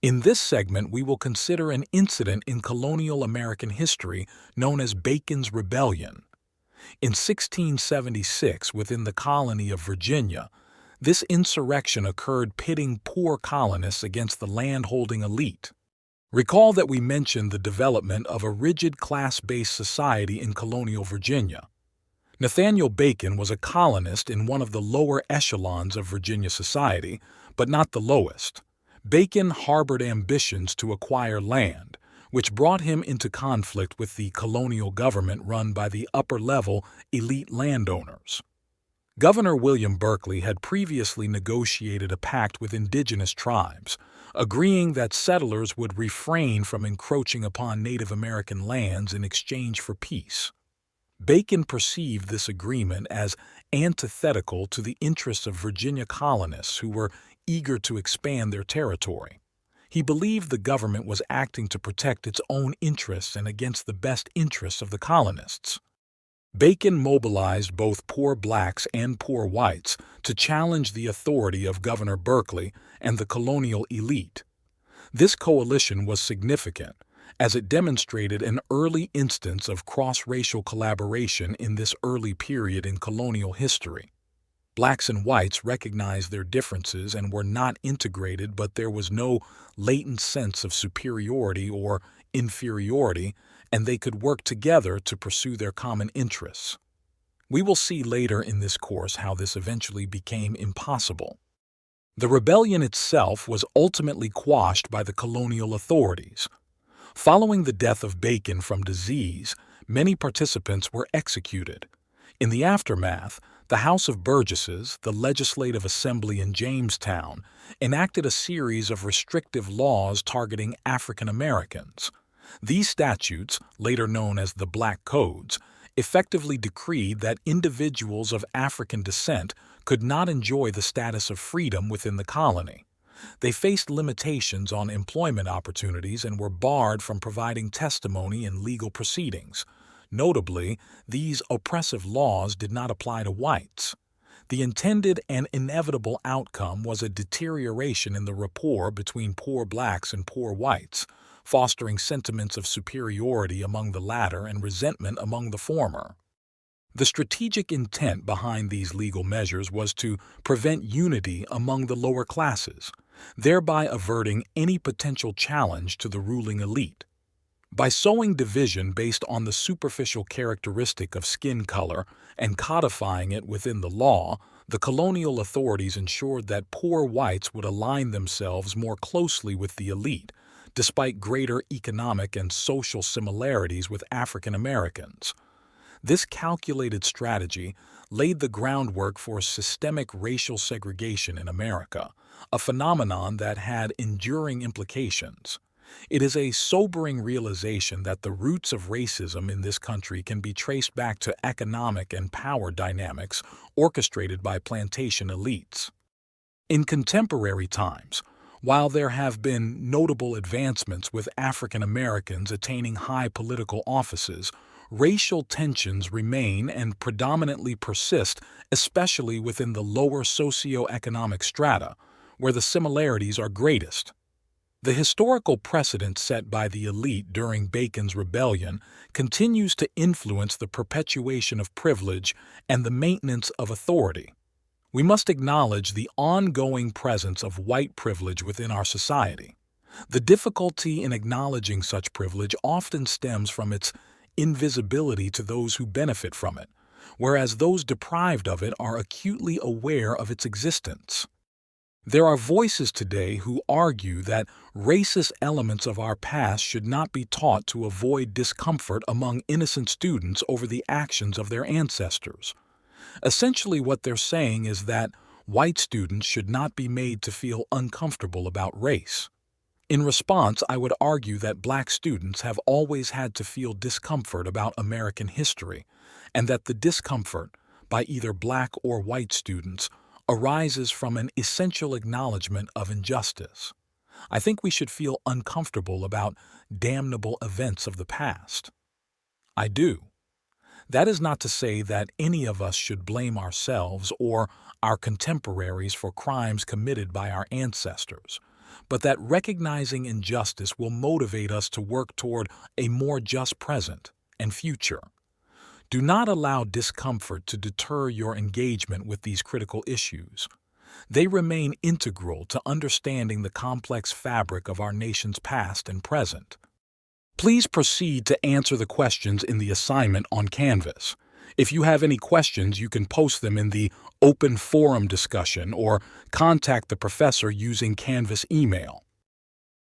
In this segment, we will consider an incident in colonial American history known as Bacon's Rebellion. In 1676, within the colony of Virginia, this insurrection occurred pitting poor colonists against the landholding elite. Recall that we mentioned the development of a rigid class-based society in colonial Virginia. Nathaniel Bacon was a colonist in one of the lower echelons of Virginia society, but not the lowest. Bacon harbored ambitions to acquire land, which brought him into conflict with the colonial government run by the upper-level elite landowners. Governor William Berkeley had previously negotiated a pact with indigenous tribes, agreeing that settlers would refrain from encroaching upon Native American lands in exchange for peace. Bacon perceived this agreement as antithetical to the interests of Virginia colonists who were eager to expand their territory. He believed the government was acting to protect its own interests and against the best interests of the colonists. Bacon mobilized both poor blacks and poor whites to challenge the authority of Governor Berkeley and the colonial elite. This coalition was significant, as it demonstrated an early instance of cross-racial collaboration in this early period in colonial history. Blacks and whites recognized their differences and were not integrated, but there was no latent sense of superiority or inferiority, and they could work together to pursue their common interests. We will see later in this course how this eventually became impossible. The rebellion itself was ultimately quashed by the colonial authorities. Following the death of Bacon from disease, many participants were executed. In the aftermath, the House of Burgesses, the Legislative Assembly in Jamestown, enacted a series of restrictive laws targeting African Americans. These statutes, later known as the Black Codes, effectively decreed that individuals of African descent could not enjoy the status of freedom within the colony. They faced limitations on employment opportunities and were barred from providing testimony in legal proceedings. Notably, these oppressive laws did not apply to whites. The intended and inevitable outcome was a deterioration in the rapport between poor blacks and poor whites, fostering sentiments of superiority among the latter and resentment among the former. The strategic intent behind these legal measures was to prevent unity among the lower classes, thereby averting any potential challenge to the ruling elite. By sowing division based on the superficial characteristic of skin color and codifying it within the law, the colonial authorities ensured that poor whites would align themselves more closely with the elite, despite greater economic and social similarities with African Americans. This calculated strategy laid the groundwork for systemic racial segregation in America, a phenomenon that had enduring implications. It is a sobering realization that the roots of racism in this country can be traced back to economic and power dynamics orchestrated by plantation elites. In contemporary times, while there have been notable advancements with African Americans attaining high political offices, racial tensions remain and predominantly persist, especially within the lower socioeconomic strata, where the similarities are greatest. The historical precedent set by the elite during Bacon's Rebellion continues to influence the perpetuation of privilege and the maintenance of authority. We must acknowledge the ongoing presence of white privilege within our society. The difficulty in acknowledging such privilege often stems from its invisibility to those who benefit from it, whereas those deprived of it are acutely aware of its existence. There are voices today who argue that racist elements of our past should not be taught to avoid discomfort among innocent students over the actions of their ancestors. Essentially, what they're saying is that white students should not be made to feel uncomfortable about race. In response, I would argue that black students have always had to feel discomfort about American history, and that the discomfort, by either black or white students, arises from an essential acknowledgement of injustice. I think we should feel uncomfortable about damnable events of the past. I do. That is not to say that any of us should blame ourselves or our contemporaries for crimes committed by our ancestors. but that recognizing injustice will motivate us to work toward a more just present and future. Do not allow discomfort to deter your engagement with these critical issues. They remain integral to understanding the complex fabric of our nation's past and present. Please proceed to answer the questions in the assignment on Canvas. If you have any questions, you can post them in the open forum discussion or contact the professor using Canvas email.